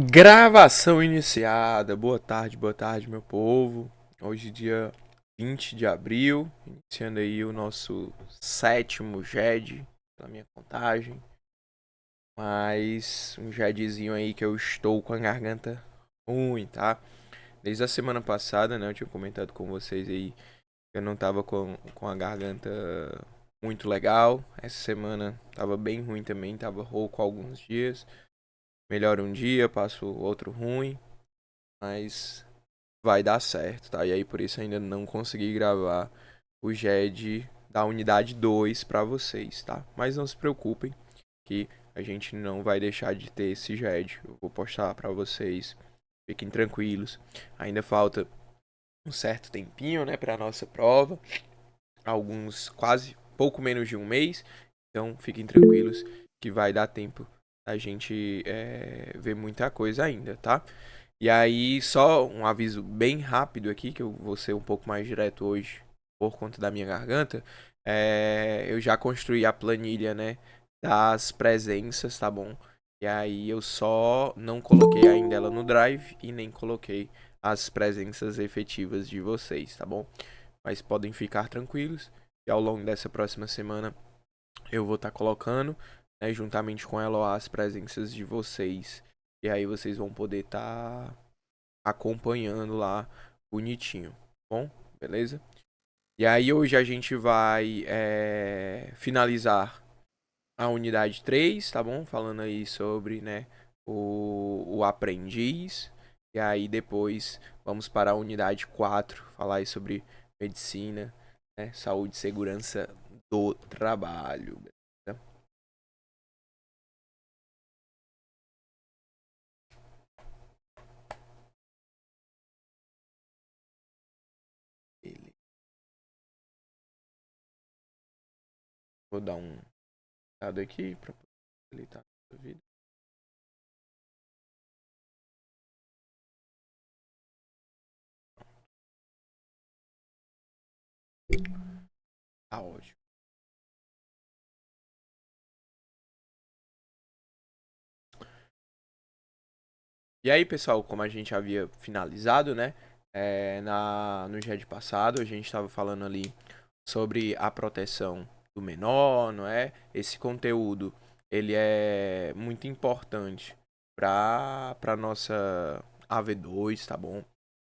Gravação iniciada. Boa tarde, meu povo. Hoje, dia 20 de abril, iniciando aí o nosso sétimo GED, pela minha contagem. Mas um GEDzinho aí que eu estou com a garganta ruim, tá? Desde a semana passada, né, eu tinha comentado com vocês aí que eu não tava com a garganta muito legal. Essa semana tava bem ruim também, tava rouco alguns dias. Melhora um dia, passo outro ruim. Mas vai dar certo, tá? E aí por isso ainda não consegui gravar o GED da unidade 2 para vocês, tá? Mas não se preocupem que a gente não vai deixar de ter esse GED. Eu vou postar para vocês. Fiquem tranquilos. Ainda falta um certo tempinho, né, para nossa prova. Alguns quase pouco menos de um mês. Então fiquem tranquilos que vai dar tempo da gente ver muita coisa ainda, tá? E aí, só um aviso bem rápido aqui, que eu vou ser um pouco mais direto hoje por conta da minha garganta. Eu já construí a planilha, né, das presenças, tá bom? E aí eu só não coloquei ainda ela no Drive e nem coloquei as presenças efetivas de vocês, tá bom? Mas podem ficar tranquilos que ao longo dessa próxima semana eu vou estar colocando, né, juntamente com a Eloá, as presenças de vocês. E aí vocês vão poder estar acompanhando lá bonitinho, bom? Beleza? E aí hoje a gente vai finalizar a unidade 3, tá bom? Falando aí sobre, né, o aprendiz. E aí depois vamos para a unidade 4, falar aí sobre medicina, né, saúde e segurança do trabalho. Beleza? Vou dar um dado aqui para facilitar a vida. Tá ótimo. E aí, pessoal, como a gente havia finalizado, né? No GED passado, a gente estava falando ali sobre a proteção do menor, não é? Esse conteúdo, ele é muito importante para nossa AV2, tá bom?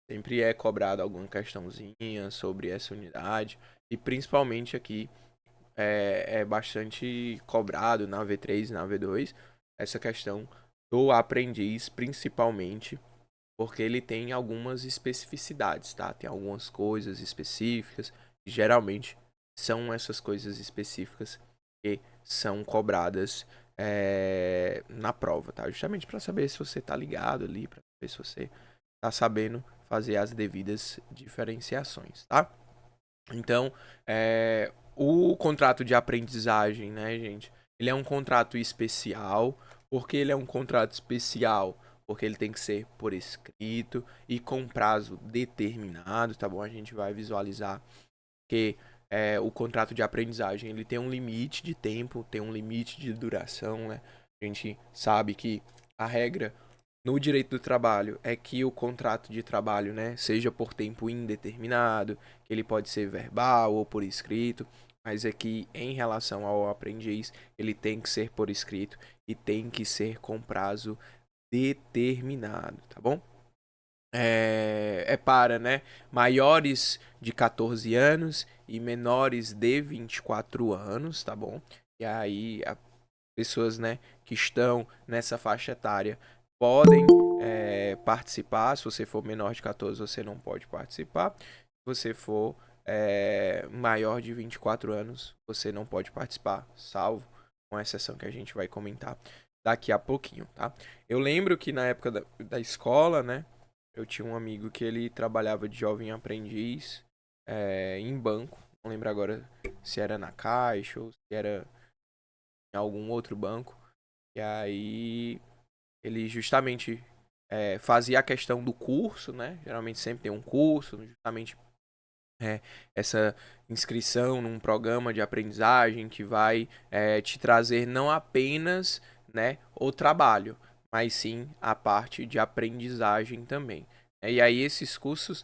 Sempre é cobrado alguma questãozinha sobre essa unidade e principalmente aqui é bastante cobrado na V3 e na V2 essa questão do aprendiz, principalmente porque ele tem algumas especificidades, tá? Tem algumas coisas específicas, geralmente são essas coisas específicas que são cobradas na prova, tá? Justamente para saber se você tá ligado ali, para saber se você tá sabendo fazer as devidas diferenciações, tá? Então, o contrato de aprendizagem, né, gente? Ele é um contrato especial. Por que ele é um contrato especial? Porque ele tem que ser por escrito e com prazo determinado, tá bom? A gente vai visualizar que o contrato de aprendizagem ele tem um limite de tempo, tem um limite de duração, né? A gente sabe que a regra no direito do trabalho é que o contrato de trabalho, né, seja por tempo indeterminado, que ele pode ser verbal ou por escrito, mas é que em relação ao aprendiz, ele tem que ser por escrito e tem que ser com prazo determinado, tá bom? Para, né, maiores de 14 anos e menores de 24 anos, tá bom? E aí, pessoas, né, que estão nessa faixa etária podem participar. Se você for menor de 14, você não pode participar. Se você for maior de 24 anos, você não pode participar, salvo uma exceção que a gente vai comentar daqui a pouquinho, tá? Eu lembro que na época da escola, né, eu tinha um amigo que ele trabalhava de jovem aprendiz em banco. Não lembro agora se era na Caixa ou se era em algum outro banco. E aí ele justamente fazia a questão do curso, né? Geralmente sempre tem um curso, justamente essa inscrição num programa de aprendizagem que vai te trazer não apenas, né, o trabalho, mas sim a parte de aprendizagem também. E aí esses cursos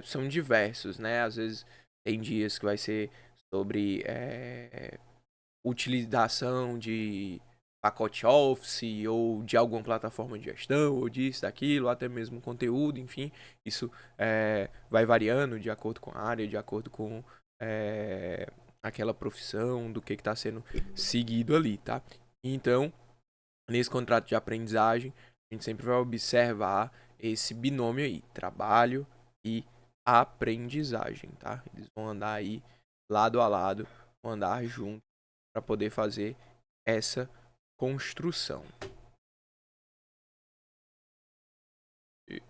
são diversos, né? Às vezes tem dias que vai ser sobre utilização de pacote Office ou de alguma plataforma de gestão, ou disso, daquilo, até mesmo conteúdo, enfim. Isso vai variando de acordo com a área, de acordo com aquela profissão, do que está sendo seguido ali, tá? Então, nesse contrato de aprendizagem, a gente sempre vai observar esse binômio aí, trabalho e aprendizagem, tá? Eles vão andar aí lado a lado, vão andar junto para poder fazer essa construção. Vocês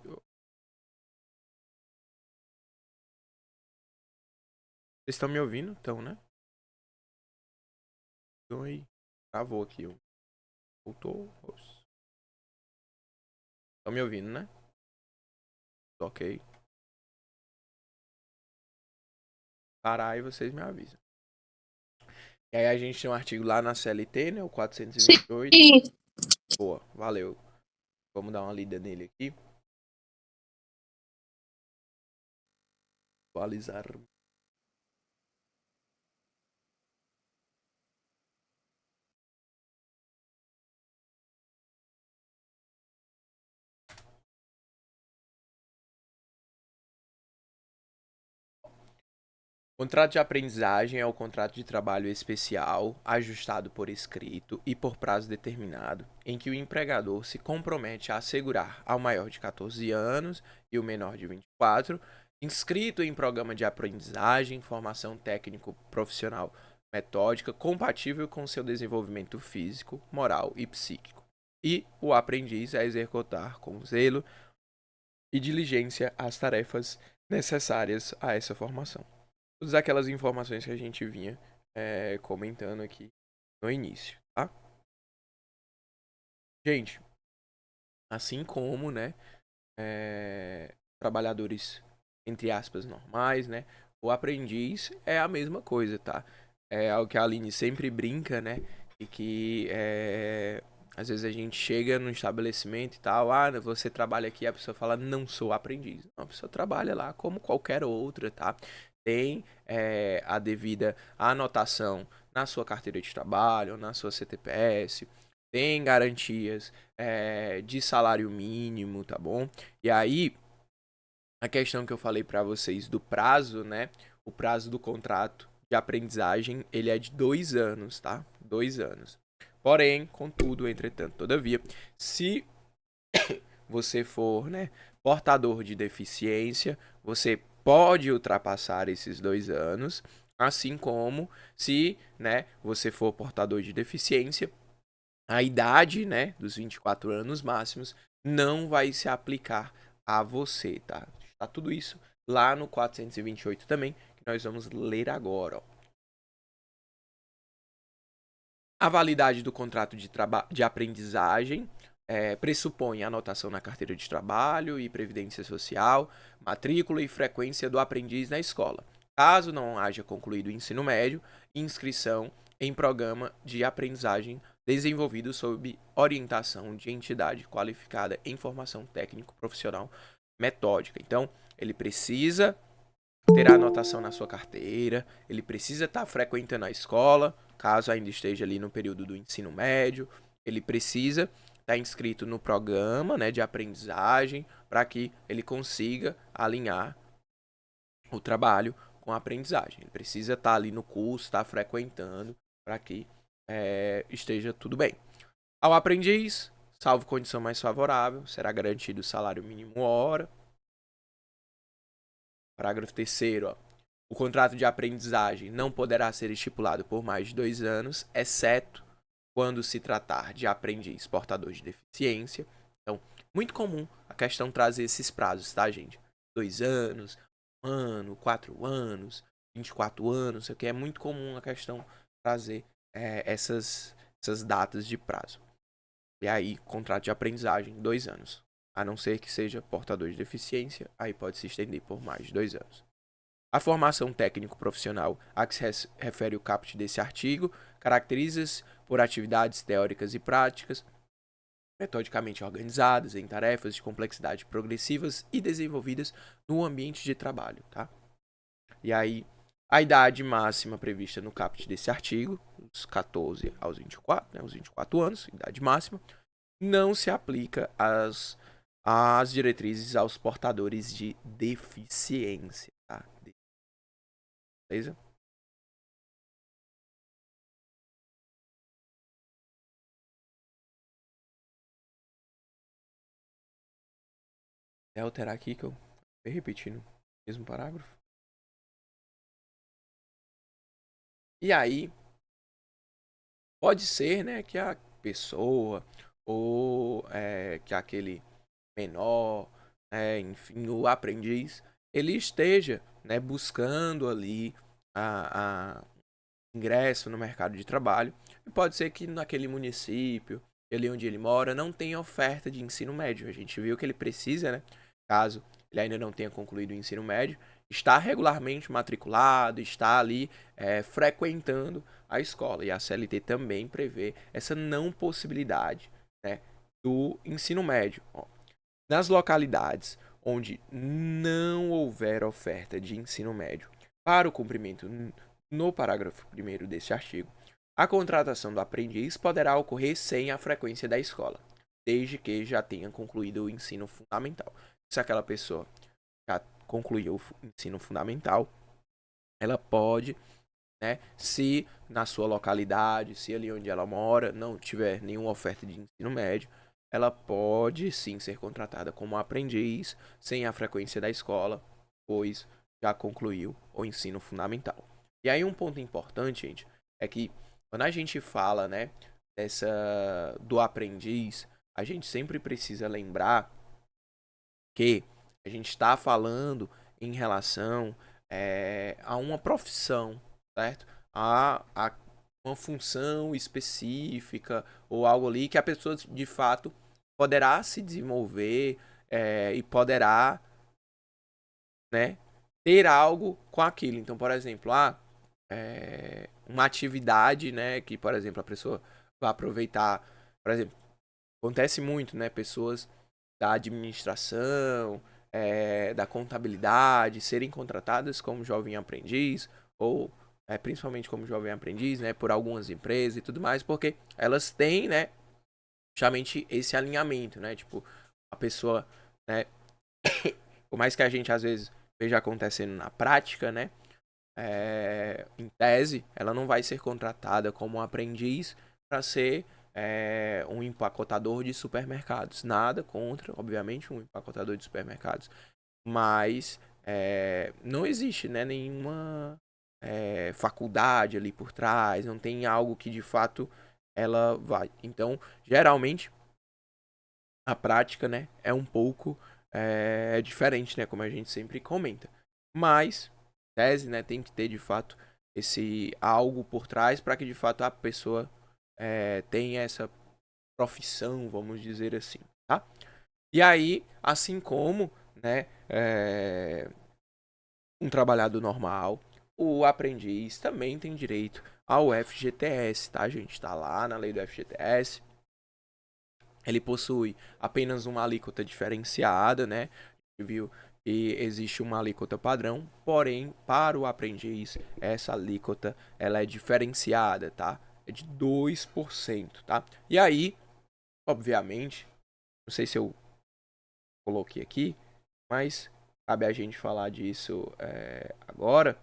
estão me ouvindo? Então, né? Então aí, travou aqui. Voltou. Estão me ouvindo, né? Ok. Parar e vocês me avisam. E aí a gente tem um artigo lá na CLT, né? O 428. Sim. Boa, valeu. Vamos dar uma lida nele aqui. Atualizar. Contrato de aprendizagem é o contrato de trabalho especial, ajustado por escrito e por prazo determinado, em que o empregador se compromete a assegurar ao maior de 14 anos e o menor de 24, inscrito em programa de aprendizagem, formação técnico-profissional metódica compatível com seu desenvolvimento físico, moral e psíquico, e o aprendiz a executar com zelo e diligência as tarefas necessárias a essa formação. Todas aquelas informações que a gente vinha comentando aqui no início, tá? Gente, assim como, né, trabalhadores, entre aspas, normais, né, o aprendiz é a mesma coisa, tá? É algo que a Aline sempre brinca, né, e que às vezes a gente chega no estabelecimento e tal, você trabalha aqui, a pessoa fala, não sou aprendiz. Não, a pessoa trabalha lá como qualquer outra, tá? Tem a devida anotação na sua carteira de trabalho, na sua CTPS, tem garantias de salário mínimo, tá bom? E aí, a questão que eu falei pra vocês do prazo, né? O prazo do contrato de aprendizagem, ele é de 2 anos, tá? 2 anos. Porém, contudo, entretanto, todavia, se você for, né, portador de deficiência, você pode ultrapassar esses 2 anos, assim como se, né, você for portador de deficiência, a idade, né, dos 24 anos máximos não vai se aplicar a você, tá? Tá tudo isso lá no 428 também, que nós vamos ler agora, ó. A validade do contrato de aprendizagem pressupõe anotação na carteira de trabalho e previdência social, matrícula e frequência do aprendiz na escola. Caso não haja concluído o ensino médio, inscrição em programa de aprendizagem desenvolvido sob orientação de entidade qualificada em formação técnico-profissional metódica. Então, ele precisa ter a anotação na sua carteira, ele precisa estar frequentando a escola, caso ainda esteja ali no período do ensino médio, ele precisa estar inscrito no programa, né, de aprendizagem, para que ele consiga alinhar o trabalho com a aprendizagem. Ele precisa estar ali no curso, estar frequentando, para que esteja tudo bem. Ao aprendiz, salvo condição mais favorável, será garantido o salário mínimo hora. Parágrafo 3º, ó. O contrato de aprendizagem não poderá ser estipulado por mais de 2 anos, exceto quando se tratar de aprendiz portador de deficiência. Então, muito comum a questão trazer esses prazos, tá, gente? 2 anos, 1 ano, 4 anos, 24 anos, isso aqui é muito comum a questão trazer essas datas de prazo. E aí, contrato de aprendizagem, 2 anos. A não ser que seja portador de deficiência, aí pode se estender por mais de 2 anos. A formação técnico-profissional a que se refere o caput desse artigo caracteriza-se por atividades teóricas e práticas metodicamente organizadas em tarefas de complexidade progressivas e desenvolvidas no ambiente de trabalho, tá? E aí, a idade máxima prevista no caput desse artigo, dos 14 aos 24, né, os 24 anos, idade máxima, não se aplica às diretrizes aos portadores de deficiência, tá? Beleza? É alterar aqui que eu tô repetindo o mesmo parágrafo. E aí, pode ser, né, que a pessoa ou que aquele menor, enfim, o aprendiz, ele esteja, né, buscando ali a ingresso no mercado de trabalho. E pode ser que naquele município, ali onde ele mora, não tenha oferta de ensino médio. A gente viu que ele precisa, né, caso ele ainda não tenha concluído o ensino médio, está regularmente matriculado, está ali frequentando a escola. E a CLT também prevê essa não possibilidade, né, do ensino médio. Ó, nas localidades onde não houver oferta de ensino médio para o cumprimento no parágrafo 1º deste artigo, a contratação do aprendiz poderá ocorrer sem a frequência da escola, desde que já tenha concluído o ensino fundamental. Se aquela pessoa já concluiu o ensino fundamental, ela pode, né, se na sua localidade, se ali onde ela mora não tiver nenhuma oferta de ensino médio, ela pode sim ser contratada como aprendiz sem a frequência da escola, pois já concluiu o ensino fundamental. E aí um ponto importante, gente, é que quando a gente fala, né, do aprendiz, a gente sempre precisa lembrar que a gente está falando em relação a uma profissão, certo? A uma função específica ou algo ali que a pessoa de fato poderá se desenvolver e poderá, né, ter algo com aquilo. Então, por exemplo, uma atividade, né, que, por exemplo, a pessoa vai aproveitar, por exemplo, acontece muito, né, pessoas da administração, da contabilidade, serem contratadas como jovem aprendiz ou principalmente como jovem aprendiz, né, por algumas empresas e tudo mais, porque elas têm, né, justamente esse alinhamento, né, tipo, a pessoa, né, por mais que a gente às vezes veja acontecendo na prática, né, em tese, ela não vai ser contratada como um aprendiz para ser um empacotador de supermercados. Nada contra, obviamente, um empacotador de supermercados. Mas não existe, né, nenhuma faculdade ali por trás, não tem algo que de fato ela vai. Então, geralmente, a prática, né, é um pouco diferente, né, como a gente sempre comenta. Mas, tese, né, tem que ter de fato esse algo por trás para que de fato a pessoa tenha essa profissão, vamos dizer assim, tá? E aí, assim como, né, um trabalhador normal, o aprendiz também tem direito ao FGTS, tá, gente? Tá lá na lei do FGTS. Ele possui apenas uma alíquota diferenciada, né? Viu que existe uma alíquota padrão, porém, para o aprendiz, essa alíquota ela é diferenciada, tá? É de 2%, tá? E aí, obviamente, não sei se eu coloquei aqui, mas cabe a gente falar disso agora.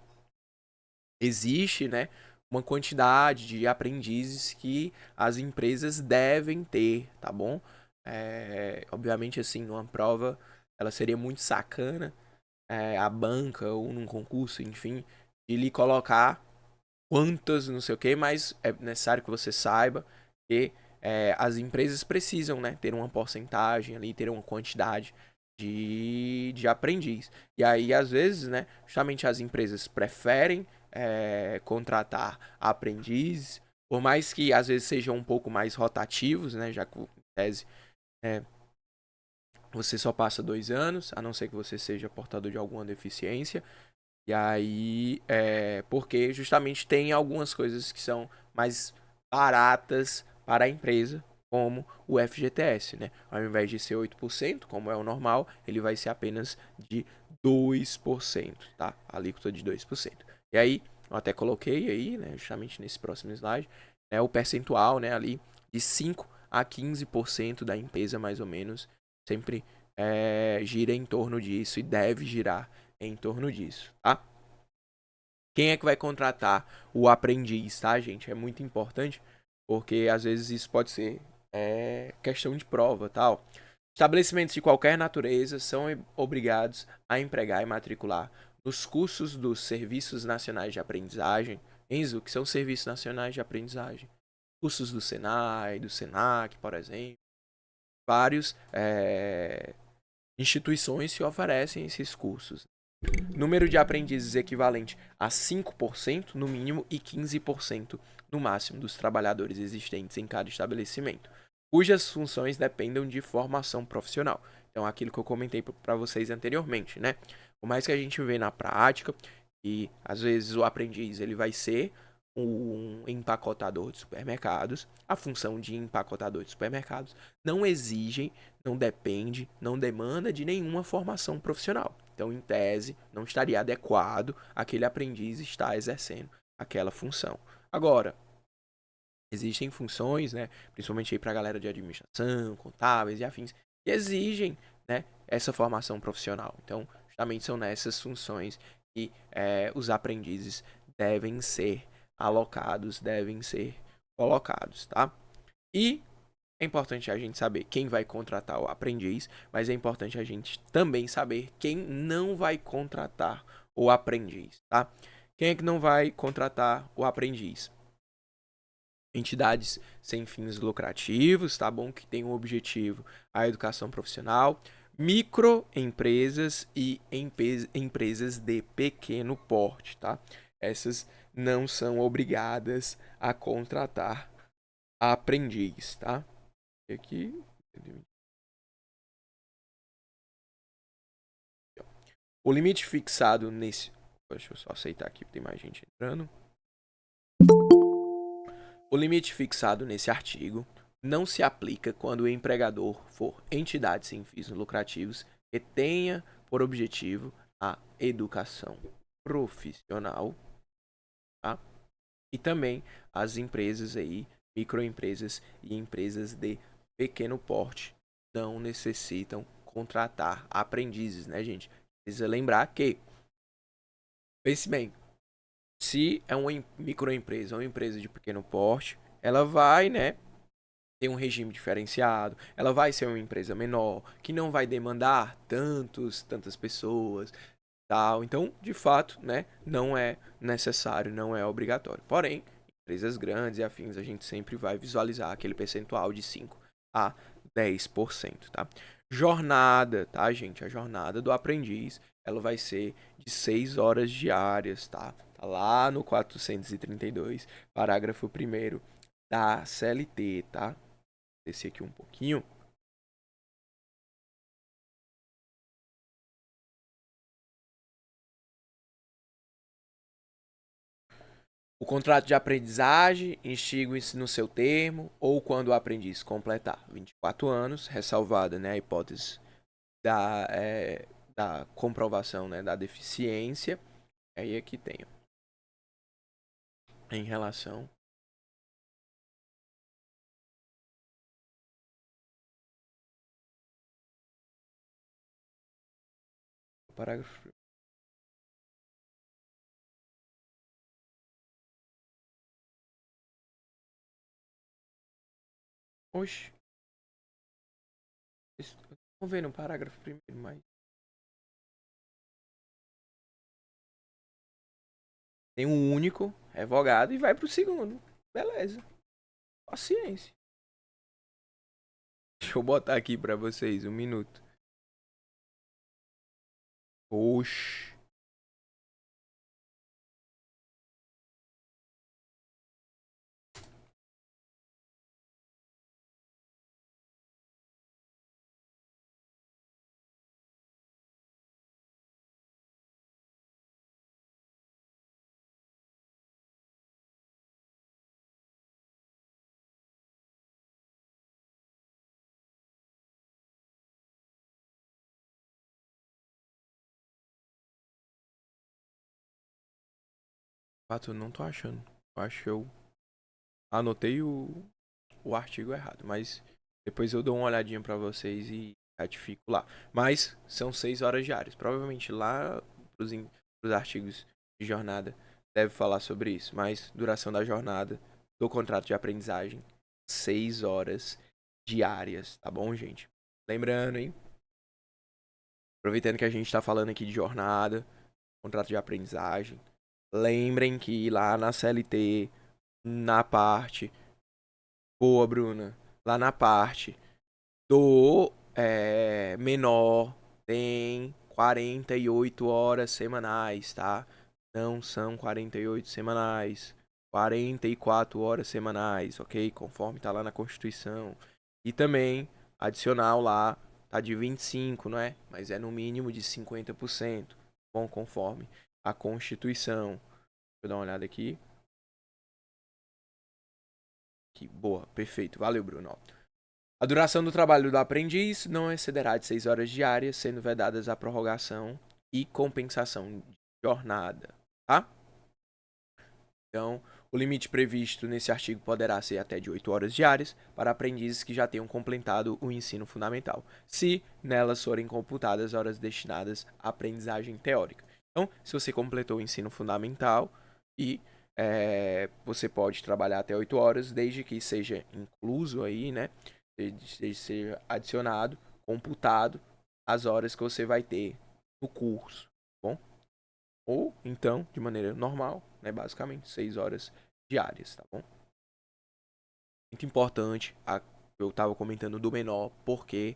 Existe, né, uma quantidade de aprendizes que as empresas devem ter, tá bom? Obviamente, assim, numa prova, ela seria muito sacana, a banca ou num concurso, enfim, de lhe colocar quantas, não sei o que, mas é necessário que você saiba que as empresas precisam, né, ter uma porcentagem ali, ter uma quantidade de aprendiz. E aí, às vezes, né, justamente as empresas preferem contratar aprendizes, por mais que às vezes sejam um pouco mais rotativos, né, já que em tese é, você só passa 2 anos, a não ser que você seja portador de alguma deficiência. E aí, porque justamente tem algumas coisas que são mais baratas para a empresa, como o FGTS, né? Ao invés de ser 8%, como é o normal, ele vai ser apenas de 2%, tá? A alíquota de 2%. E aí, eu até coloquei aí, né, justamente nesse próximo slide, né, o percentual, né, ali de 5 a 15% da empresa, mais ou menos, sempre gira em torno disso e deve girar em torno disso, tá? Quem é que vai contratar o aprendiz, tá, gente? É muito importante, porque às vezes isso pode ser questão de prova, tal. Estabelecimentos de qualquer natureza são obrigados a empregar e matricular nos cursos dos Serviços Nacionais de Aprendizagem. Enzo, que são Serviços Nacionais de Aprendizagem. Cursos do Senai, do Senac, por exemplo. Vários instituições que oferecem esses cursos. Número de aprendizes equivalente a 5% no mínimo e 15% no máximo dos trabalhadores existentes em cada estabelecimento, cujas funções dependam de formação profissional. Então, aquilo que eu comentei para vocês anteriormente, né? Por mais que a gente vê na prática, e às vezes o aprendiz ele vai ser um empacotador de supermercados, a função de empacotador de supermercados não exige, não depende, não demanda de nenhuma formação profissional. Então, em tese, não estaria adequado aquele aprendiz estar exercendo aquela função. Agora, existem funções, né, principalmente aí para a galera de administração, contábeis e afins, que exigem, né, essa formação profissional. Então, justamente são nessas funções que os aprendizes devem ser alocados, devem ser colocados, tá? E é importante a gente saber quem vai contratar o aprendiz, mas é importante a gente também saber quem não vai contratar o aprendiz, tá? Quem é que não vai contratar o aprendiz? Entidades sem fins lucrativos, tá bom? Que tem um objetivo a educação profissional, microempresas e empresas de pequeno porte, tá? Essas não são obrigadas a contratar aprendiz, tá? E aqui. O limite fixado nesse. Deixa eu só aceitar aqui, tem mais gente entrando. O limite fixado nesse artigo não se aplica quando o empregador for entidade sem fins lucrativos que tenha por objetivo a educação profissional, tá? E também as empresas aí, microempresas e empresas de pequeno porte não necessitam contratar aprendizes, né, gente? Precisa lembrar que, pense bem, se é uma microempresa ou uma empresa de pequeno porte, ela vai, né, ter um regime diferenciado, ela vai ser uma empresa menor, que não vai demandar tantas pessoas, tal. Então, de fato, né, não é necessário, não é obrigatório. Porém, empresas grandes e afins, a gente sempre vai visualizar aquele percentual de 5 a 10%, tá? Jornada, tá, gente? A jornada do aprendiz, ela vai ser de 6 horas diárias, tá? Tá lá no 432, parágrafo 1º da CLT, tá? Descer aqui um pouquinho. O contrato de aprendizagem extingue-se no seu termo ou quando o aprendiz completar 24 anos, ressalvada, né, a hipótese da comprovação, né, da deficiência. Aí aqui tem, ó, em relação ao parágrafo. Oxe, vamos ver no parágrafo primeiro, mas tem um único revogado e vai pro segundo. Beleza. Paciência. Deixa eu botar aqui pra vocês um minuto. Oxe. Pato, eu não tô achando. Eu acho que eu anotei o artigo errado, mas depois eu dou uma olhadinha pra vocês e ratifico lá. Mas são 6 horas diárias. Provavelmente lá pros artigos de jornada deve falar sobre isso. Mas duração da jornada do contrato de aprendizagem, 6 horas diárias, tá bom, gente? Lembrando, hein? Aproveitando que a gente tá falando aqui de jornada, contrato de aprendizagem. Lembrem que lá na CLT, na parte. Boa, Bruna. Lá na parte do menor, tem 48 horas semanais, tá? Não são 48 semanais. 44 horas semanais, ok? Conforme tá lá na Constituição. E também, adicional lá, tá de 25, não é? Mas é no mínimo de 50%. Bom, conforme a Constituição. Deixa eu dar uma olhada aqui. Aqui, boa, perfeito. Valeu, Bruno. A duração do trabalho do aprendiz não excederá de 6 horas diárias, sendo vedadas a prorrogação e compensação de jornada, tá? Então, o limite previsto nesse artigo poderá ser até de 8 horas diárias para aprendizes que já tenham completado o ensino fundamental, se nelas forem computadas horas destinadas à aprendizagem teórica. Então, se você completou o ensino fundamental e você pode trabalhar até 8 horas, desde que seja incluso aí, né? Desde ser adicionado, computado as horas que você vai ter no curso, tá bom? Ou, então, de maneira normal, né? Basicamente, 6 horas diárias, tá bom? Muito importante, eu estava comentando do menor, porque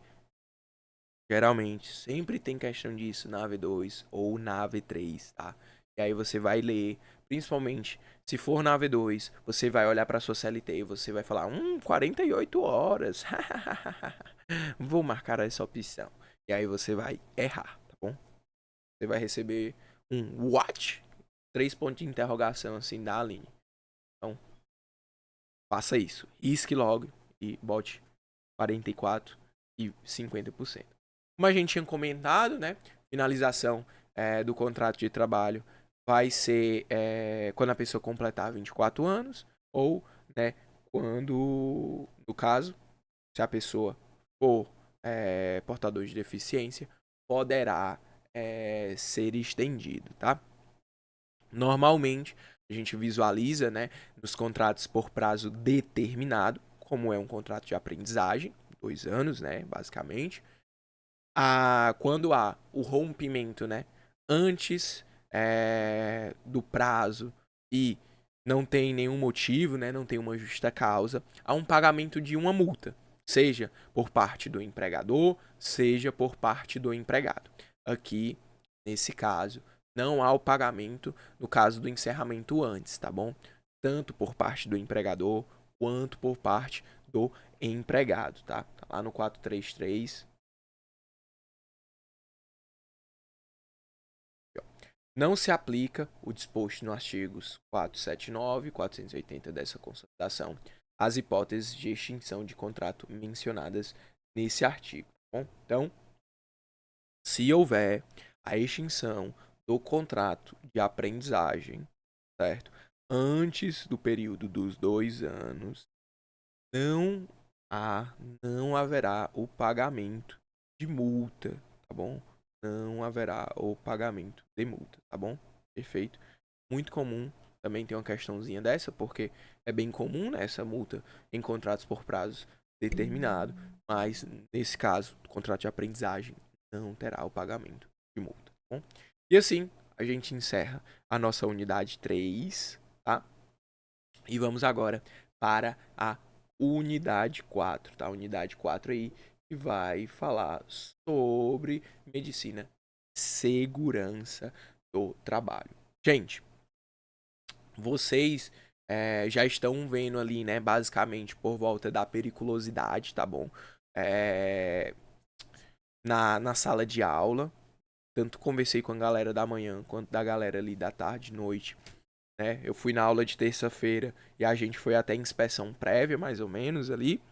geralmente sempre tem questão disso na AV2 ou na AV3, tá? E aí você vai ler, principalmente se for na AV2, você vai olhar para sua CLT e você vai falar, 48 horas. Vou marcar essa opção. E aí você vai errar, tá bom? Você vai receber um what? 3 pontos de interrogação assim da Aline. Então, faça isso. Risque logo e bote 44 e 50%. Como a gente tinha comentado, né? Finalização do contrato de trabalho vai ser quando a pessoa completar 24 anos ou, né, quando, no caso, se a pessoa for portador de deficiência, poderá ser estendido, tá? Normalmente, a gente visualiza, né, nos contratos por prazo determinado, como é um contrato de aprendizagem, 2 anos, né, basicamente. Quando há o rompimento, né, antes do prazo e não tem nenhum motivo, né, não tem uma justa causa, há um pagamento de uma multa, seja por parte do empregador, seja por parte do empregado. Aqui, nesse caso, não há o pagamento no caso do encerramento antes, tá bom? Tanto por parte do empregador quanto por parte do empregado, tá? Tá lá no 433. Não se aplica o disposto nos artigos 479 e 480 dessa consolidação às hipóteses de extinção de contrato mencionadas nesse artigo. Tá bom? Então, se houver a extinção do contrato de aprendizagem, certo? Antes do período dos 2 anos, não não haverá o pagamento de multa, tá bom? Não haverá o pagamento de multa, tá bom? Perfeito. Muito comum também tem uma questãozinha dessa, porque é bem comum, né, essa multa em contratos por prazo determinado, mas nesse caso, o contrato de aprendizagem não terá o pagamento de multa, tá bom? E assim, a gente encerra a nossa unidade 3, tá? E vamos agora para a unidade 4, tá? A unidade 4 aí que vai falar sobre medicina, segurança do trabalho. Gente, vocês já estão vendo ali, né, basicamente por volta da periculosidade, tá bom? É, na sala de aula, tanto conversei com a galera da manhã quanto da galera ali da tarde, noite, né? Eu fui na aula de terça-feira e a gente foi até inspeção prévia, mais ou menos ali.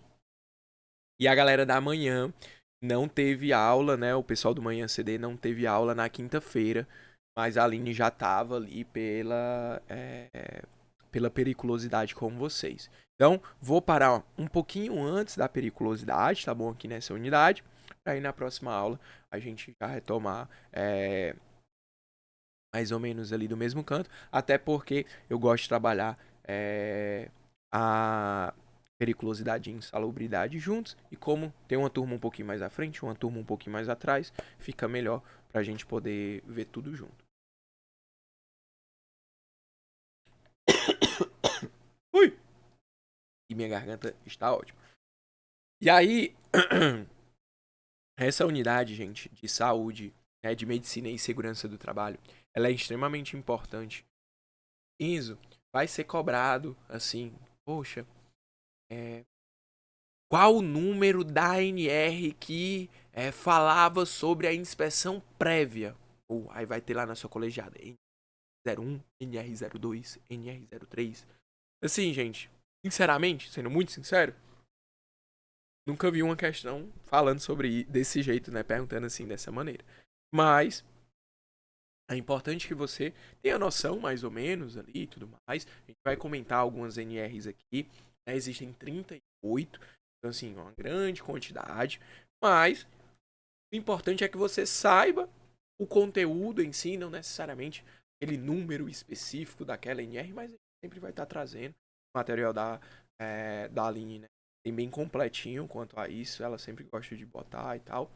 E a galera da manhã não teve aula, né? O pessoal do Manhã CD não teve aula na quinta-feira. mas a Aline já tava ali pela periculosidade com vocês. Então, vou parar um pouquinho antes da periculosidade, tá bom? Aqui nessa unidade. Aí na próxima aula a gente já retomar mais ou menos ali do mesmo canto. Até porque eu gosto de trabalhar a periculosidade e insalubridade juntos. E como tem uma turma um pouquinho mais à frente, uma turma um pouquinho mais atrás, fica melhor pra gente poder ver tudo junto. Ui! E minha garganta está ótima. E aí, essa unidade, gente, de saúde, né, de medicina e segurança do trabalho, ela é extremamente importante. Isso vai ser cobrado, assim, poxa, qual o número da ANR que falava sobre a inspeção prévia? Ou aí vai ter lá na sua colegiada, NR01, NR02, NR03. Assim, gente, sinceramente, sendo muito sincero, nunca vi uma questão falando sobre desse jeito, né? Perguntando assim, dessa maneira. Mas é importante que você tenha noção, mais ou menos, ali e tudo mais. A gente vai comentar algumas NRs aqui. Né? Existem 38, então, assim, uma grande quantidade. Mas o importante é que você saiba o conteúdo em si, não necessariamente aquele número específico daquela NR, mas ele sempre vai estar trazendo o material da Aline, né? Tem bem completinho quanto a isso, ela sempre gosta de botar e tal.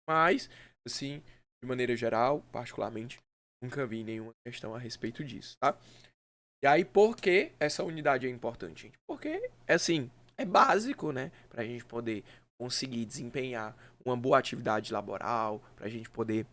Mas, assim, de maneira geral, particularmente, nunca vi nenhuma questão a respeito disso, tá? E aí, por que essa unidade é importante, gente? Porque, assim, é básico, né? Pra gente poder conseguir desempenhar uma boa atividade laboral, pra gente poder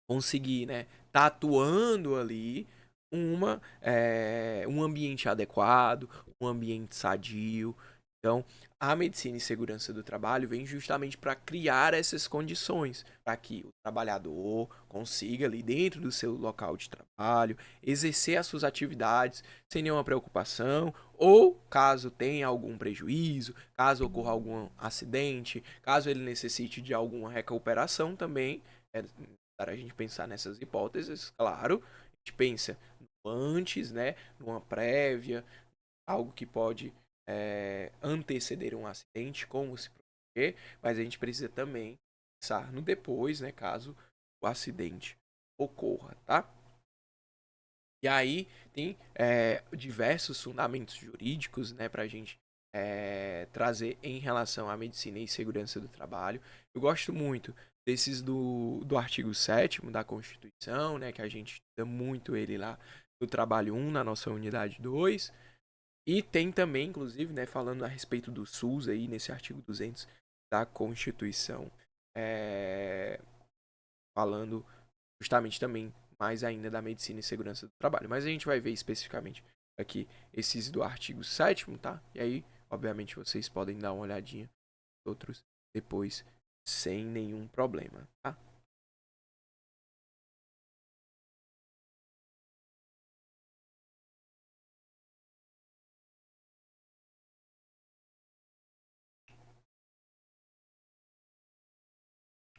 conseguir, né, tá atuando ali um ambiente adequado, um ambiente sadio. Então, a medicina e segurança do trabalho vem justamente para criar essas condições, para que o trabalhador consiga ali dentro do seu local de trabalho exercer as suas atividades sem nenhuma preocupação, ou caso tenha algum prejuízo, caso ocorra algum acidente, caso ele necessite de alguma recuperação também, é para a gente pensar nessas hipóteses, claro, a gente pensa no antes, né, numa prévia, algo que pode anteceder um acidente, como se proteger, mas a gente precisa também pensar no depois, né, caso o acidente ocorra, tá? E aí tem diversos fundamentos jurídicos, né, para a gente trazer em relação à medicina e segurança do trabalho. Eu gosto muito desses do artigo 7º da Constituição, né, que a gente estuda muito ele lá no trabalho 1, na nossa unidade 2. E tem também, inclusive, né, falando a respeito do SUS aí, nesse artigo 200 da Constituição, é, falando justamente também mais ainda da medicina e segurança do trabalho. Mas a gente vai ver especificamente aqui esses do artigo 7º, tá? E aí, obviamente, vocês podem dar uma olhadinha nos outros depois, sem nenhum problema, tá?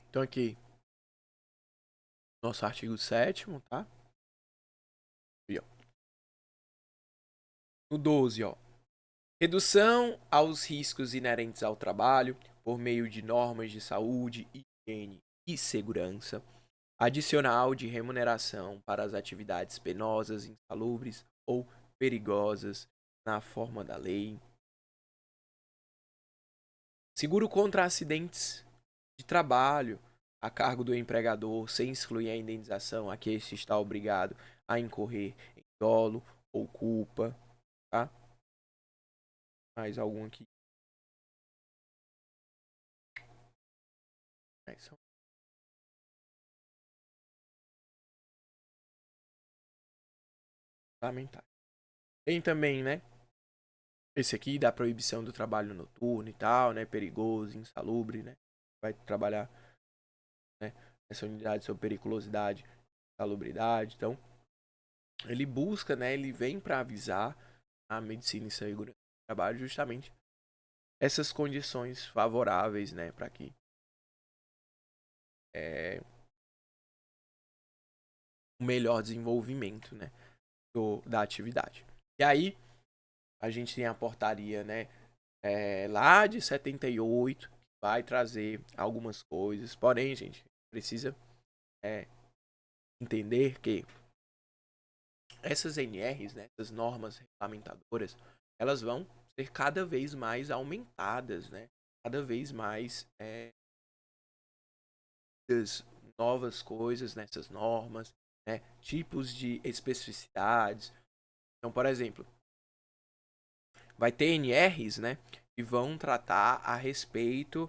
Então aqui, nosso artigo 7º, tá? E, ó, no 12, ó. Redução aos riscos inerentes ao trabalho por meio de normas de saúde, higiene e segurança. Adicional de remuneração para as atividades penosas, insalubres ou perigosas na forma da lei. Seguro contra acidentes de trabalho a cargo do empregador, sem excluir a indenização a que este está obrigado a incorrer em dolo ou culpa, tá? Mais algum aqui? São fundamentais. Tem também, né? Esse aqui da proibição do trabalho noturno e tal, né? Perigoso, insalubre, né? Vai trabalhar, né? Essa unidade sobre periculosidade, insalubridade. Então, ele busca, né? Ele vem para avisar a medicina e segurança do trabalho justamente essas condições favoráveis, né? Para que é, o melhor desenvolvimento, né, da atividade. E aí, a gente tem a portaria, né, lá de 78, que vai trazer algumas coisas. Porém, gente, precisa entender que essas NRs, né, essas normas regulamentadoras, elas vão ser cada vez mais aumentadas, né? Cada vez mais novas coisas nessas normas, né? Tipos de especificidades. Então, por exemplo, vai ter NRs, né, que vão tratar a respeito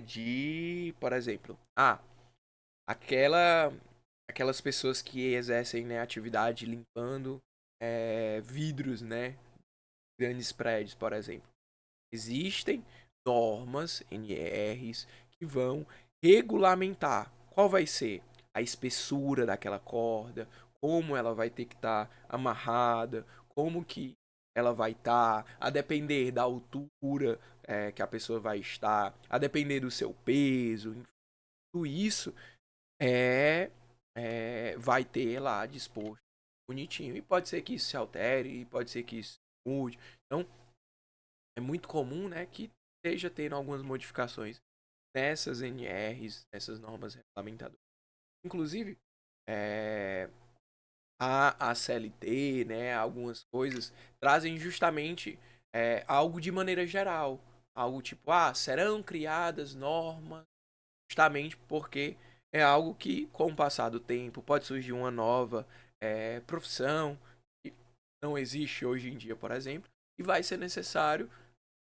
de, por exemplo, aquela aquelas pessoas que exercem, né, atividade limpando vidros, né, grandes prédios, por exemplo. Existem normas, NRs, que vão regulamentar qual vai ser a espessura daquela corda, como ela vai ter que estar amarrada, como que ela vai estar, a depender da altura que a pessoa vai estar, a depender do seu peso, enfim, tudo isso vai ter lá disposto bonitinho. E pode ser que isso se altere, e pode ser que isso mude. Então, é muito comum, né, que esteja tendo algumas modificações nessas NRs, nessas normas regulamentadoras. Inclusive, é, a CLT, né, algumas coisas trazem justamente algo de maneira geral. Algo tipo, serão criadas normas justamente porque é algo que, com o passar do tempo, pode surgir uma nova profissão que não existe hoje em dia, por exemplo, e vai ser necessário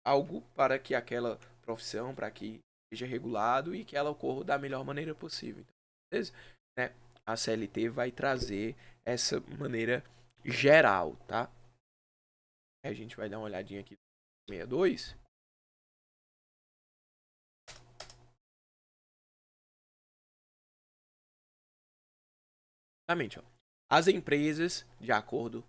algo para que aquela profissão, para que seja regulado e que ela ocorra da melhor maneira possível. Então, beleza? Né? A CLT vai trazer essa maneira geral, tá? A gente vai dar uma olhadinha aqui no 62. Exatamente, ó. As empresas, de acordo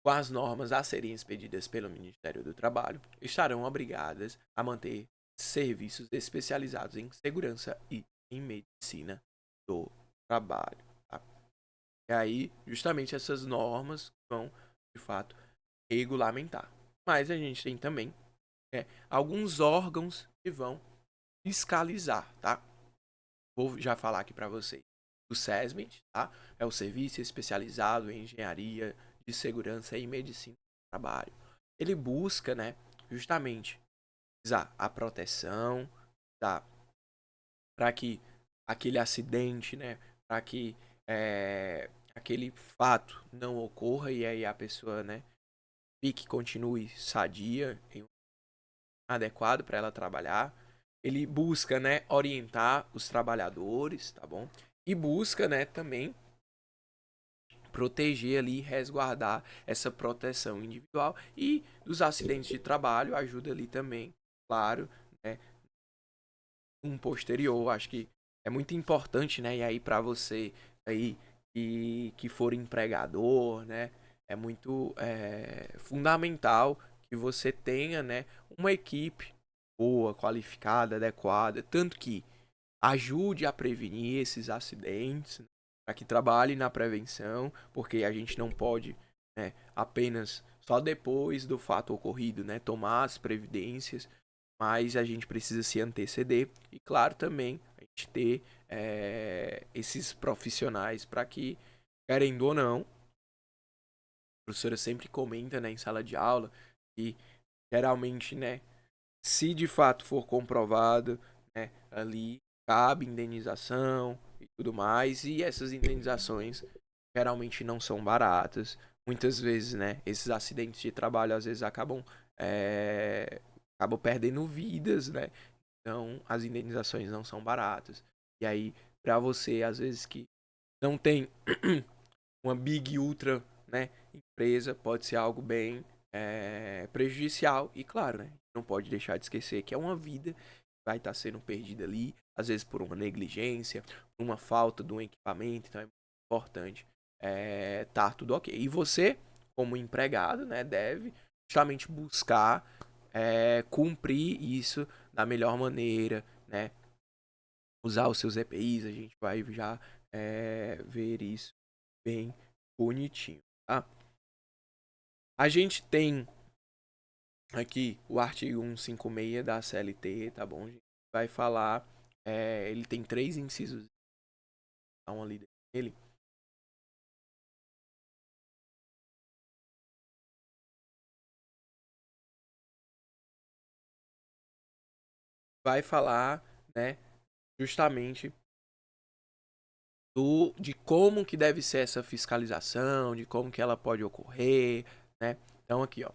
com as normas a serem expedidas pelo Ministério do Trabalho, estarão obrigadas a manter serviços especializados em segurança e em medicina do trabalho. Tá? E aí, justamente essas normas vão, de fato, regulamentar. Mas a gente tem também alguns órgãos que vão fiscalizar, tá? Vou já falar aqui para vocês. O SESMIT, tá? É o Serviço Especializado em Engenharia de Segurança e Medicina do Trabalho. Ele busca, né, justamente a proteção, tá? Para que aquele acidente, né, para que aquele fato não ocorra e aí a pessoa, né, fique, continue sadia, adequado para ela trabalhar. Ele busca, né, orientar os trabalhadores, tá bom? E busca, né, também proteger ali, resguardar essa proteção individual e dos acidentes de trabalho, ajuda ali também, claro, né, um posterior, acho que é muito importante, né, e aí para você aí que for empregador, né, é muito fundamental que você tenha, né, uma equipe boa, qualificada, adequada, tanto que ajude a prevenir esses acidentes, para que trabalhe na prevenção, porque a gente não pode, né, apenas só depois do fato ocorrido, né, tomar as previdências, mas a gente precisa se anteceder e, claro, também a gente ter esses profissionais para que, querendo ou não, a professora sempre comenta, né, em sala de aula que geralmente, né, se de fato for comprovado, né, ali cabe indenização e tudo mais, e essas indenizações geralmente não são baratas. Muitas vezes, né, esses acidentes de trabalho às vezes acabam perdendo vidas, né? Então, as indenizações não são baratas. E aí, para você, às vezes que não tem uma big ultra, né, empresa, pode ser algo bem prejudicial. E claro, né, não pode deixar de esquecer que é uma vida que vai estar sendo perdida ali, às vezes por uma negligência, por uma falta de um equipamento. Então é muito importante tá tudo ok. E você, como empregado, né, deve justamente buscar cumprir isso da melhor maneira, né? Usar os seus EPIs, a gente vai já ver isso bem bonitinho, tá? A gente tem aqui o artigo 156 da CLT, tá bom, gente? Vai falar, ele tem 3 incisos, dá uma lida nele. Vai falar, né, justamente de como que deve ser essa fiscalização, de como que ela pode ocorrer, né? Então aqui, ó.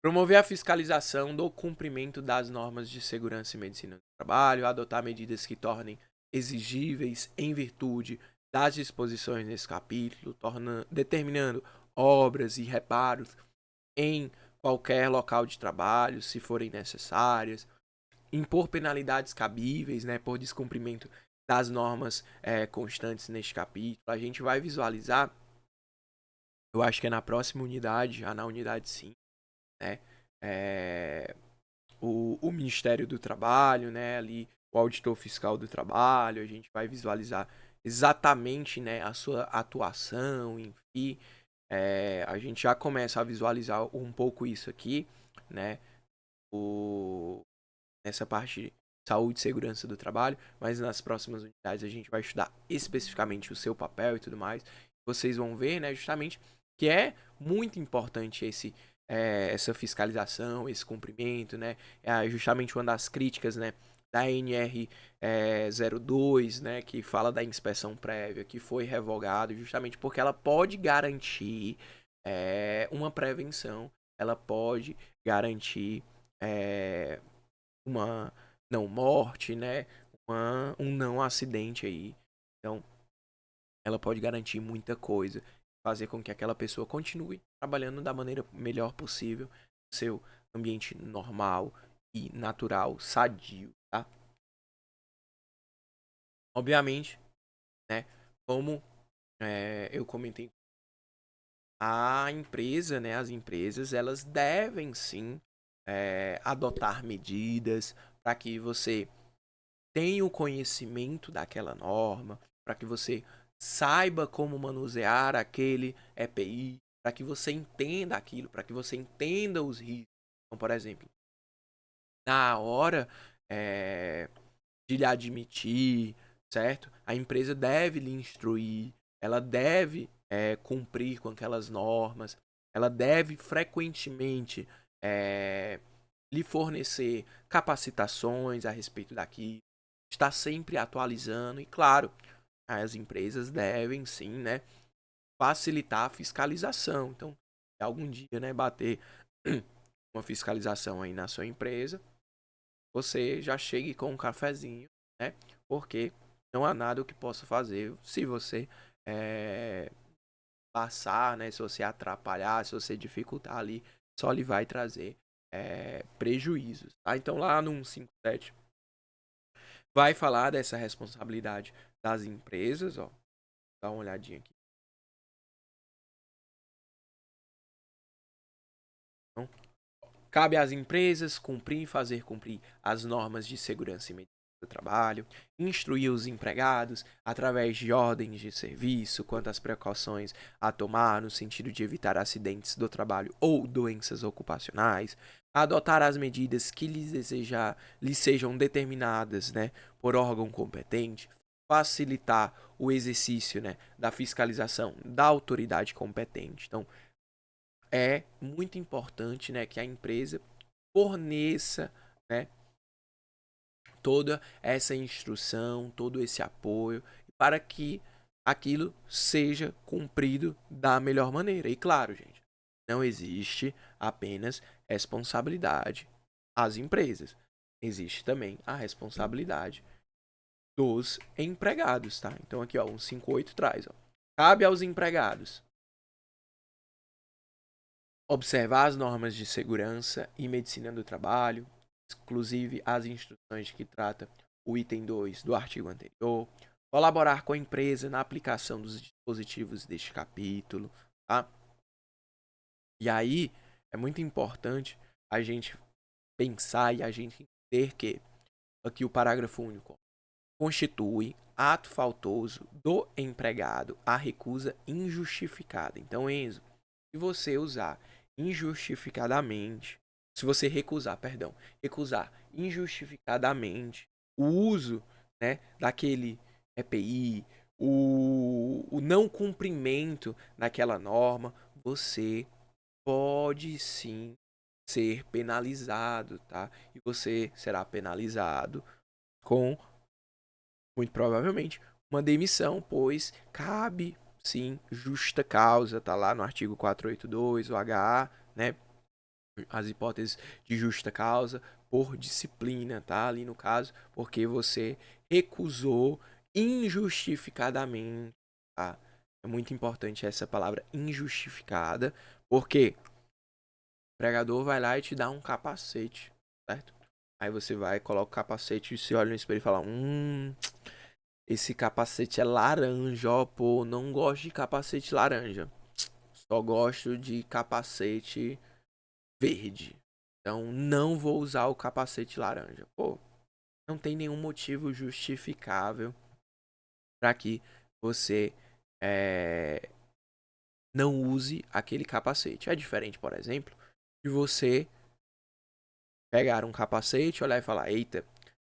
Promover a fiscalização do cumprimento das normas de segurança e medicina do trabalho, adotar medidas que tornem exigíveis em virtude das disposições nesse capítulo, determinando obras e reparos em qualquer local de trabalho, se forem necessárias, impor penalidades cabíveis, né, por descumprimento das normas constantes neste capítulo. A gente vai visualizar, eu acho que é na próxima unidade, já na unidade 5, né, o Ministério do Trabalho, né, ali o auditor fiscal do trabalho, a gente vai visualizar exatamente, né, a sua atuação, enfim, a gente já começa a visualizar um pouco isso aqui, né, nessa parte de saúde e segurança do trabalho, mas nas próximas unidades a gente vai estudar especificamente o seu papel e tudo mais. Vocês vão ver, né, justamente que é muito importante essa fiscalização, esse cumprimento, né? É justamente uma das críticas, né, da NR 02, né, que fala da inspeção prévia, que foi revogado justamente porque ela pode garantir uma prevenção, ela pode garantir uma não morte, né? Um não acidente aí. Então, ela pode garantir muita coisa, fazer com que aquela pessoa continue trabalhando da maneira melhor possível, no seu ambiente normal e natural, sadio, tá? Obviamente, né? Como eu comentei, a empresa, né? As empresas, elas devem sim adotar medidas para que você tenha o conhecimento daquela norma, para que você saiba como manusear aquele EPI, para que você entenda aquilo, para que você entenda os riscos. Então, por exemplo, na hora de lhe admitir, certo? A empresa deve lhe instruir, ela deve cumprir com aquelas normas, ela deve frequentemente lhe fornecer capacitações a respeito daquilo, está sempre atualizando e, claro, as empresas devem sim, né, facilitar a fiscalização. Então, se algum dia, né, bater uma fiscalização aí na sua empresa, você já chegue com um cafezinho, né, porque não há nada que possa fazer se você passar, né, se você atrapalhar, se você dificultar ali, só lhe vai trazer prejuízos, tá? Então lá no 157 vai falar dessa responsabilidade das empresas, ó. Dá uma olhadinha aqui. Então, cabe às empresas cumprir e fazer cumprir as normas de segurança e medicina do trabalho, instruir os empregados através de ordens de serviço quanto às precauções a tomar no sentido de evitar acidentes do trabalho ou doenças ocupacionais, adotar as medidas que lhes sejam determinadas, né, por órgão competente, facilitar o exercício, né, da fiscalização da autoridade competente. Então, é muito importante, né, que a empresa forneça, né, toda essa instrução, todo esse apoio para que aquilo seja cumprido da melhor maneira. E claro, gente, não existe apenas responsabilidade às empresas. Existe também a responsabilidade dos empregados, tá? Então aqui, ó, 158 traz, ó. Cabe aos empregados observar as normas de segurança e medicina do trabalho, inclusive as instruções que trata o item 2 do artigo anterior, colaborar com a empresa na aplicação dos dispositivos deste capítulo, tá? E aí é muito importante a gente pensar e a gente entender que aqui o parágrafo único constitui ato faltoso do empregado a recusa injustificada. Então, Enzo, se você usar injustificadamente, se você recusar injustificadamente o uso, né, daquele EPI, o não cumprimento daquela norma, você pode sim ser penalizado, tá? E você será penalizado com, muito provavelmente, uma demissão, pois cabe sim justa causa, tá lá no artigo 482, o HA, né? As hipóteses de justa causa por disciplina, tá? Ali no caso, porque você recusou injustificadamente, tá? É muito importante essa palavra injustificada, porque o empregador vai lá e te dá um capacete, certo? Aí você vai, coloca o capacete e se olha no espelho e fala: esse capacete é laranja, ó, pô, não gosto de capacete laranja. Só gosto de capacete verde. Então não vou usar o capacete laranja. Pô, não tem nenhum motivo justificável para que você não use aquele capacete. É diferente, por exemplo, de você pegar um capacete, olhar e falar: eita,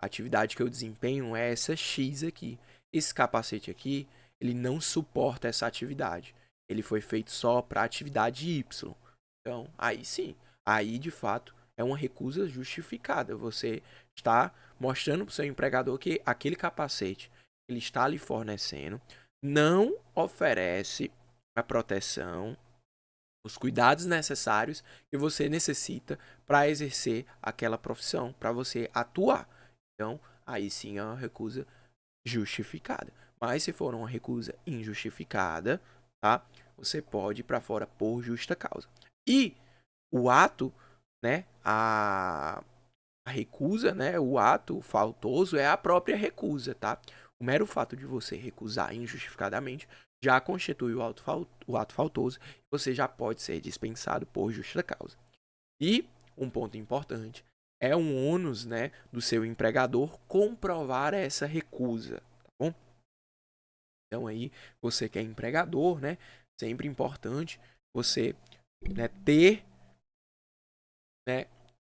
a atividade que eu desempenho é essa X aqui. Esse capacete aqui, ele não suporta essa atividade. Ele foi feito só para atividade Y. Então, aí sim, aí de fato é uma recusa justificada. Você está mostrando para o seu empregador que aquele capacete que ele está lhe fornecendo não oferece a proteção, os cuidados necessários que você necessita para exercer aquela profissão, para você atuar. Então, aí sim é uma recusa justificada. Mas se for uma recusa injustificada, tá? Você pode ir para fora por justa causa. E o ato, né, a recusa, né, o ato faltoso é a própria recusa, tá? O mero fato de você recusar injustificadamente já constitui o ato faltoso, você já pode ser dispensado por justa causa. E um ponto importante é um ônus, né, do seu empregador comprovar essa recusa, tá bom? Então aí, você que é empregador, né, sempre importante você, né, ter, né,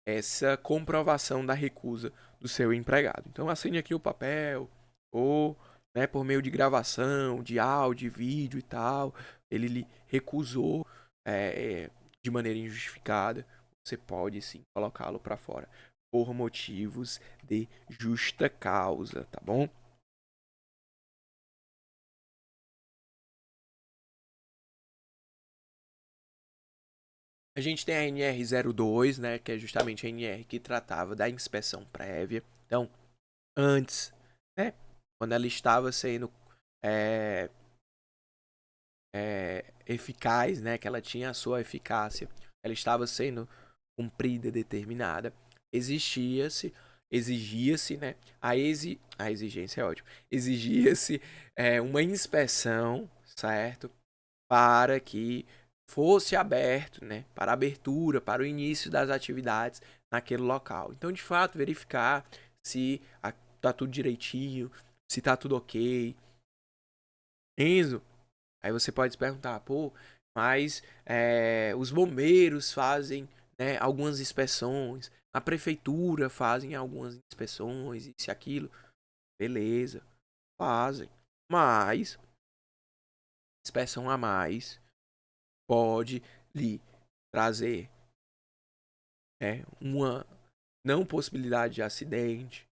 essa comprovação da recusa do seu empregado. Então assine aqui o papel, ou, né, por meio de gravação, de áudio, de vídeo e tal, ele lhe recusou de maneira injustificada. Você pode sim colocá-lo para fora por motivos de justa causa, tá bom? A gente tem a NR02, né, que é justamente a NR que tratava da inspeção prévia. Então, antes, né, quando ela estava sendo é, eficaz, né, que ela tinha a sua eficácia, ela estava sendo cumprida, determinada, exigia-se, né, a exigência é ótimo, exigia-se uma inspeção, certo, para que fosse aberto, né, para a abertura, para o início das atividades naquele local. Então, de fato, verificar se tá tudo direitinho, se tá tudo ok. Enzo, aí você pode se perguntar, pô, mas os bombeiros fazem, né, algumas inspeções, a prefeitura fazem algumas inspeções, isso e aquilo. Beleza, fazem. Mas, inspeção a mais pode lhe trazer uma não possibilidade de acidente,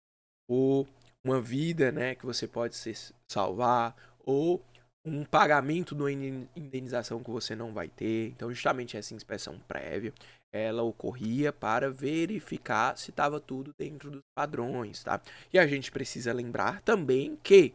ou uma vida, né, que você pode se salvar, ou um pagamento de uma indenização que você não vai ter. Então, justamente essa inspeção prévia, ela ocorria para verificar se estava tudo dentro dos padrões, tá? E a gente precisa lembrar também que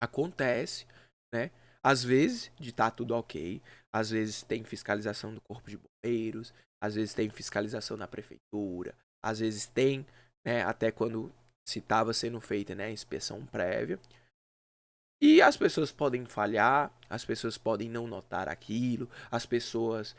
acontece, né? Às vezes de estar tudo ok, às vezes tem fiscalização do corpo de bombeiros, às vezes tem fiscalização na prefeitura, às vezes tem, né, até quando se estava sendo feita, né, a inspeção prévia. E as pessoas podem falhar, as pessoas podem não notar aquilo, as pessoas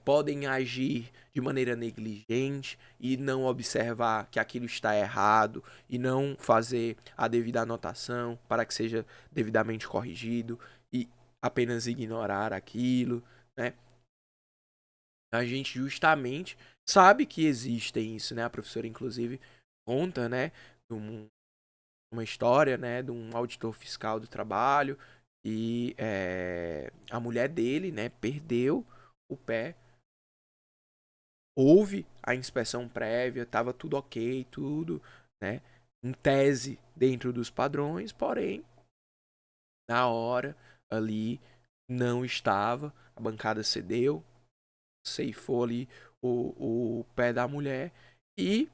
podem agir de maneira negligente e não observar que aquilo está errado e não fazer a devida anotação para que seja devidamente corrigido e apenas ignorar aquilo, né? A gente justamente sabe que existem isso, né? A professora, inclusive, conta, né? Uma história, né, de um auditor fiscal do trabalho e a mulher dele, né, perdeu o pé, houve a inspeção prévia, estava tudo ok, tudo, né, em tese dentro dos padrões, porém, na hora ali não estava, a bancada cedeu, ceifou ali o pé da mulher e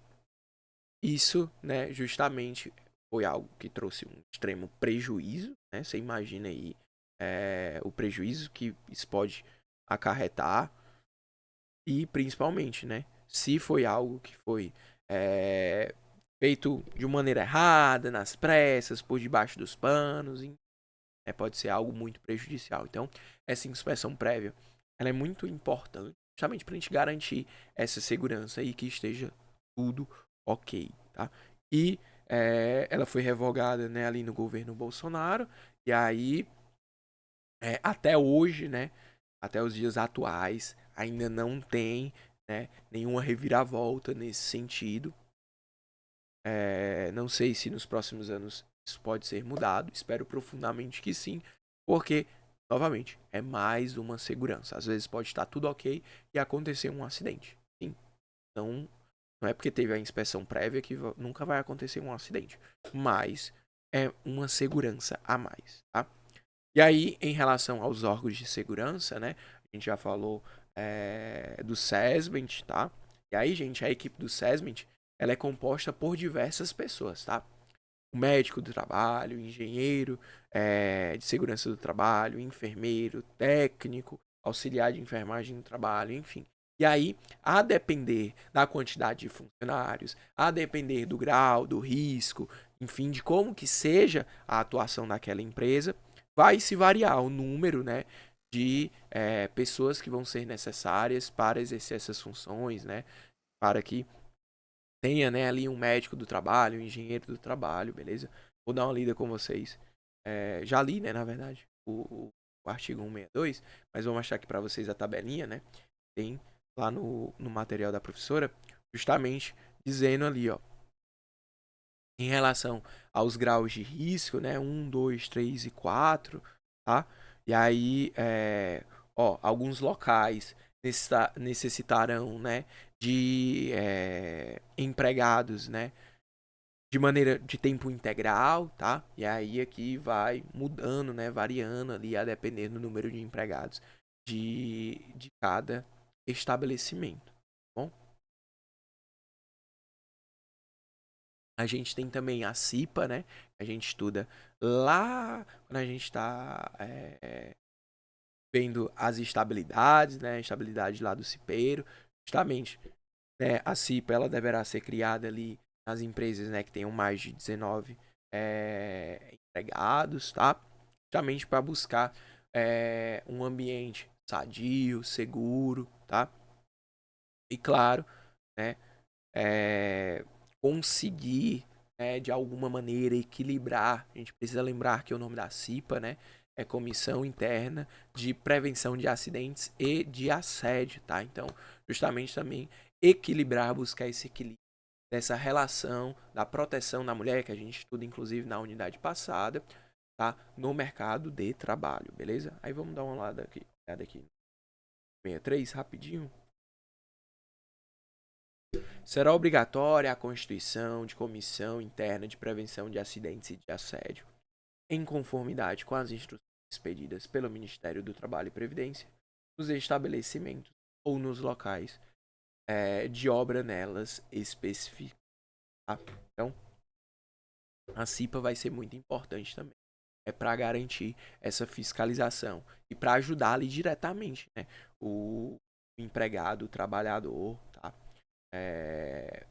isso, né, justamente foi algo que trouxe um extremo prejuízo, né? Você imagina aí o prejuízo que isso pode acarretar e principalmente, né, se foi algo que foi feito de maneira errada, nas pressas, por debaixo dos panos, pode ser algo muito prejudicial. Então, essa inspeção prévia, ela é muito importante, justamente para a gente garantir essa segurança e que esteja tudo ok, tá? E ela foi revogada, né, ali no governo Bolsonaro, e aí, até hoje, né, até os dias atuais, ainda não tem, né, nenhuma reviravolta nesse sentido. Não sei se nos próximos anos isso pode ser mudado, espero profundamente que sim, porque, novamente, é mais uma segurança. Às vezes pode estar tudo ok e acontecer um acidente. Sim. Então, não é porque teve a inspeção prévia que nunca vai acontecer um acidente, mas é uma segurança a mais, tá? E aí, em relação aos órgãos de segurança, né? A gente já falou do SESMIT, tá? E aí, gente, a equipe do SESMIT, ela é composta por diversas pessoas, tá? O médico do trabalho, o engenheiro de segurança do trabalho, enfermeiro, técnico, auxiliar de enfermagem no trabalho, enfim. E aí, a depender da quantidade de funcionários, a depender do grau, do risco, enfim, de como que seja a atuação daquela empresa, vai se variar o número, né, de pessoas que vão ser necessárias para exercer essas funções, né, para que tenha, né, ali um médico do trabalho, um engenheiro do trabalho, beleza? Vou dar uma lida com vocês. Já li, né, na verdade, o artigo 162, mas vou mostrar aqui para vocês a tabelinha, né? Tem lá no material da professora, justamente dizendo ali, ó, em relação aos graus de risco, né? 1, 2, 3 e 4, tá? E aí, alguns locais necessitarão, né, de empregados, né, de maneira de tempo integral, tá? E aí aqui vai mudando, né, variando ali a depender do número de empregados de cada estabelecimento, tá bom? A gente tem também a CIPA, né? A gente estuda lá quando a gente está vendo as estabilidades, né? A estabilidade lá do cipeiro. Justamente, né? A CIPA ela deverá ser criada ali nas empresas, né? Que tenham mais de 19 empregados, tá? Justamente para buscar um ambiente sadio, seguro, tá? E claro, né? Conseguir, né, de alguma maneira equilibrar. A gente precisa lembrar que o nome da CIPA, né, é Comissão Interna de Prevenção de Acidentes e de Assédio, tá? Então, justamente também equilibrar, buscar esse equilíbrio dessa relação da proteção da mulher, que a gente estuda inclusive na unidade passada, tá? No mercado de trabalho, beleza? Aí vamos dar uma olhada aqui. 63, rapidinho. Será obrigatória a constituição de comissão interna de prevenção de acidentes e de assédio, em conformidade com as instruções expedidas pelo Ministério do Trabalho e Previdência, nos estabelecimentos ou nos locais de obra nelas específicas. Tá? Então, a CIPA vai ser muito importante também. É para garantir essa fiscalização e para ajudar ali diretamente, né, o empregado, o trabalhador, tá? É,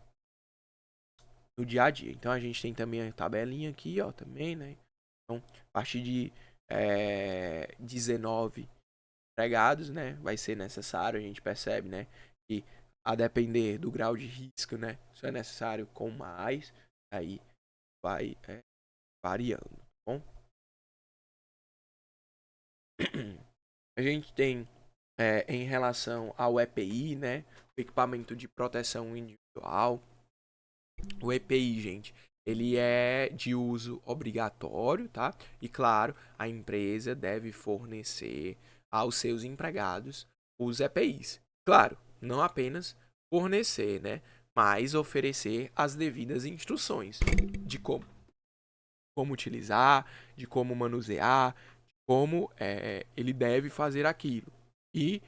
no dia a dia. Então a gente tem também a tabelinha aqui, ó, também, né? Então, a partir de 19 empregados, né, vai ser necessário, a gente percebe, né, que a depender do grau de risco, né, isso é necessário com mais, aí vai variando, tá bom? A gente tem em relação ao EPI, né, o equipamento de proteção individual. O EPI, gente, ele é de uso obrigatório, tá? E claro, a empresa deve fornecer aos seus empregados os EPIs. Claro, não apenas fornecer, né? Mas oferecer as devidas instruções de como utilizar, de como manusear, de como ele deve fazer aquilo. E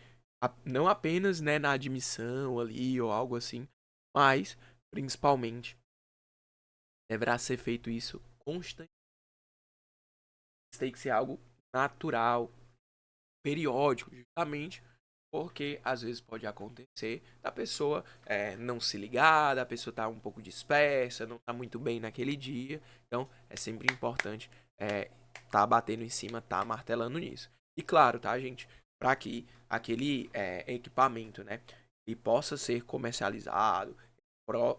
não apenas, né, na admissão ali ou algo assim, mas principalmente deverá ser feito isso constantemente. Tem que ser algo natural, periódico, justamente porque às vezes pode acontecer da pessoa não se ligar, da pessoa estar um pouco dispersa, não estar muito bem naquele dia. Então é sempre importante tá batendo em cima, tá martelando nisso. E claro, tá, gente, para que aquele equipamento, né, ele possa ser comercializado,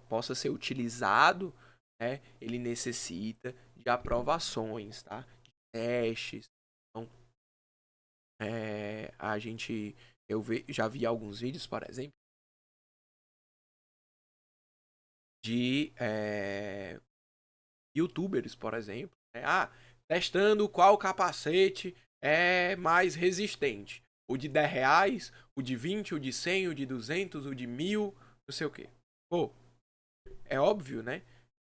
possa ser utilizado, né, ele necessita de aprovações, tá? De testes. Então, a gente já vi alguns vídeos, por exemplo, de YouTubers, por exemplo, né? Testando qual capacete é mais resistente. O de R$ 10, o de 20, o de 100, o de 200, o de 1.000, não sei o que. Pô, é óbvio, né?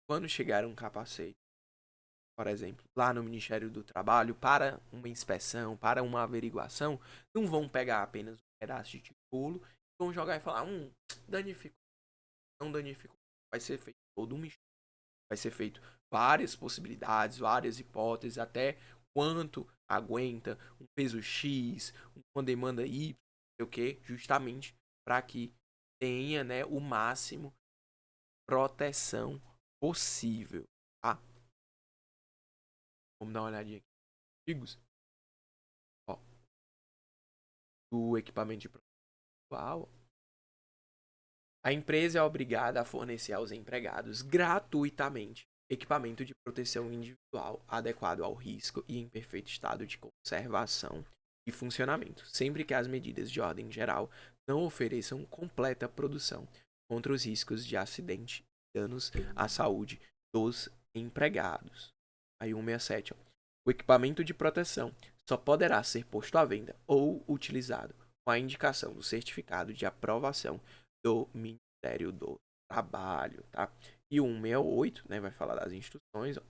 Quando chegar um capacete, por exemplo, lá no Ministério do Trabalho, para uma inspeção, para uma averiguação, não vão pegar apenas um pedaço de tijolo, vão jogar e falar, danificou, não danificou. Vai ser feito todo um estudo, vai ser feito várias possibilidades, várias hipóteses, até quanto aguenta um peso X, uma demanda Y, não sei o que, justamente para que tenha, né, o máximo proteção possível, tá? Vamos dar uma olhadinha aqui. Artigos, ó, do equipamento de proteção individual. A empresa é obrigada a fornecer aos empregados gratuitamente equipamento de proteção individual adequado ao risco e em perfeito estado de conservação e funcionamento, sempre que as medidas de ordem geral não ofereçam completa produção contra os riscos de acidente e danos à saúde dos empregados. Aí 167, ó. O equipamento de proteção só poderá ser posto à venda ou utilizado com a indicação do certificado de aprovação do Ministério do Trabalho, tá? E o 168, né, vai falar das instruções, ó.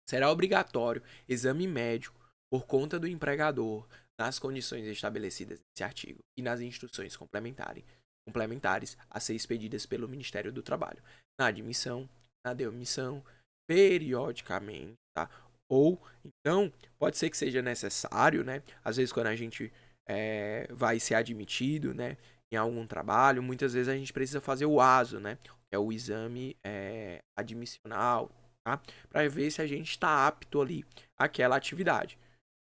Será obrigatório exame médico por conta do empregador nas condições estabelecidas nesse artigo e nas instruções complementares a ser expedidas pelo Ministério do Trabalho, na admissão, na demissão, periodicamente, tá? Ou, então, pode ser que seja necessário, né? Às vezes quando a gente vai ser admitido, né, em algum trabalho, muitas vezes a gente precisa fazer o ASO, né? Que é o exame admissional, tá? Para ver se a gente está apto ali àquela atividade.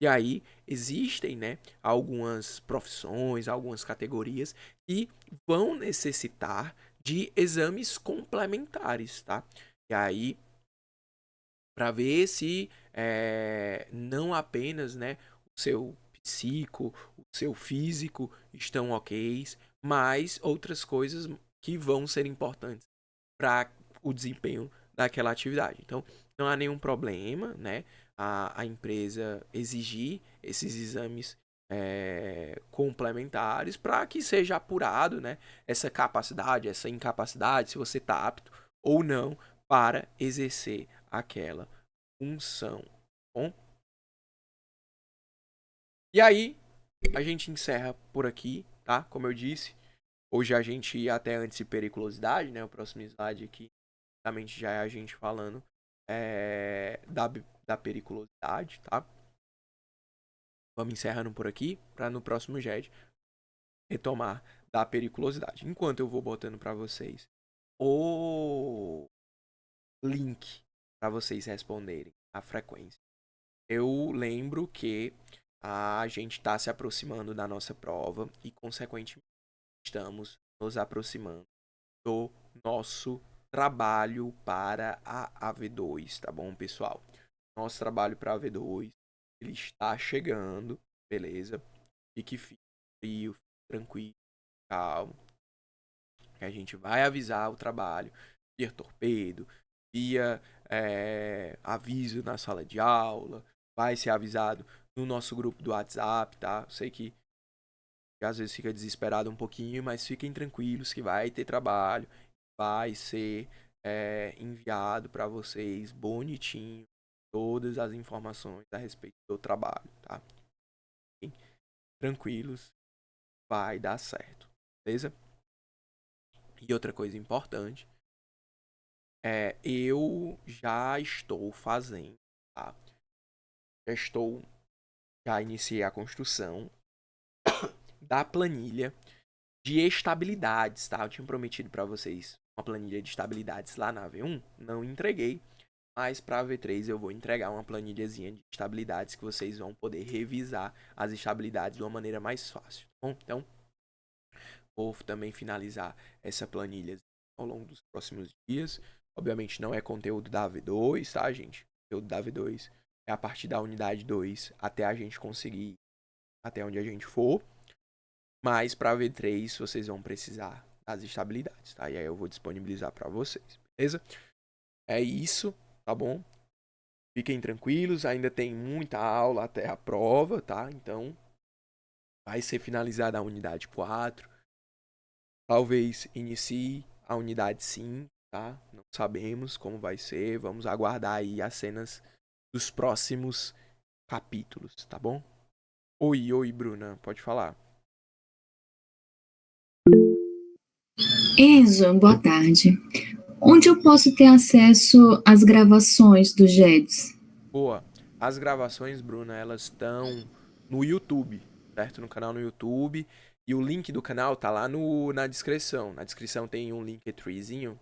E aí existem, né, algumas profissões, algumas categorias que vão necessitar de exames complementares, tá? E aí para ver se não apenas, né, o seu psico, o seu físico estão ok, mas outras coisas que vão ser importantes para o desempenho daquela atividade. Então, não há nenhum problema, né, a empresa exigir esses exames complementares para que seja apurado, né, essa capacidade, essa incapacidade, se você está apto ou não para exercer aquela função. Bom? E aí, a gente encerra por aqui, tá? Como eu disse, hoje a gente ia até antes de periculosidade, né? O próximo slide aqui, justamente já é a gente falando da periculosidade, tá? Vamos encerrando por aqui, para no próximo JED retomar da periculosidade. Enquanto eu vou botando para vocês o link para vocês responderem a frequência. Eu lembro que a gente está se aproximando da nossa prova e, consequentemente, estamos nos aproximando do nosso trabalho para a AV2, tá bom, pessoal? Nosso trabalho para a AV2, ele está chegando, beleza? Fique frio, fique tranquilo, calmo. A gente vai avisar o trabalho via torpedo, via aviso na sala de aula, vai ser avisado no nosso grupo do WhatsApp, tá? Eu sei que às vezes fica desesperado um pouquinho, mas fiquem tranquilos que vai ter trabalho, vai ser enviado para vocês bonitinho todas as informações a respeito do trabalho, tá? Fiquem tranquilos, vai dar certo, beleza? E outra coisa importante eu já estou fazendo, tá? Já iniciei a construção da planilha de estabilidades, tá? Eu tinha prometido para vocês uma planilha de estabilidades lá na V1, não entreguei, mas para a V3 eu vou entregar uma planilhazinha de estabilidades que vocês vão poder revisar as estabilidades de uma maneira mais fácil, tá bom? Então, vou também finalizar essa planilha ao longo dos próximos dias. Obviamente não é conteúdo da V2, tá, gente? O conteúdo da V2 é a partir da unidade 2 até a gente conseguir até onde a gente for. Mas para V3 vocês vão precisar das estabilidades, tá? E aí eu vou disponibilizar para vocês, beleza? É isso, tá bom? Fiquem tranquilos, ainda tem muita aula até a prova, tá? Então vai ser finalizada a unidade 4. Talvez inicie a unidade 5, tá? Não sabemos como vai ser. Vamos aguardar aí as cenas dos próximos capítulos, tá bom? Oi, Bruna, pode falar. Enzo, boa tarde. Onde eu posso ter acesso às gravações do GEDS? Boa. As gravações, Bruna, elas estão no YouTube, certo? No canal no YouTube. E o link do canal tá lá na descrição. Na descrição tem um Linktreezinho,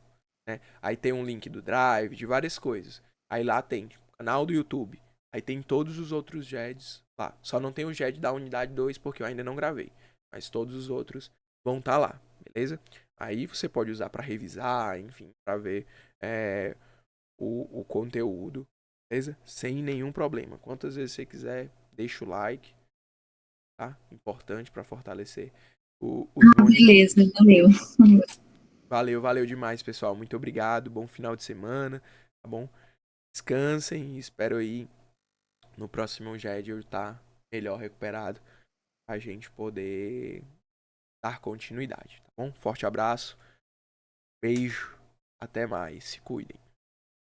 né? Aí tem um link do Drive, de várias coisas. Aí lá tem tipo, canal do YouTube. Aí tem todos os outros GEDs lá. Só não tem o GED da unidade 2 porque eu ainda não gravei. Mas todos os outros vão estar lá, beleza? Aí você pode usar para revisar, enfim, para ver o conteúdo, beleza? Sem nenhum problema. Quantas vezes você quiser, deixa o like, tá? Importante para fortalecer os Beleza, monitores. valeu. Valeu demais, pessoal. Muito obrigado. Bom final de semana, tá bom? Descansem e espero aí no próximo GED eu estar melhor recuperado a gente poder dar continuidade, tá bom? Forte abraço, beijo, até mais, se cuidem.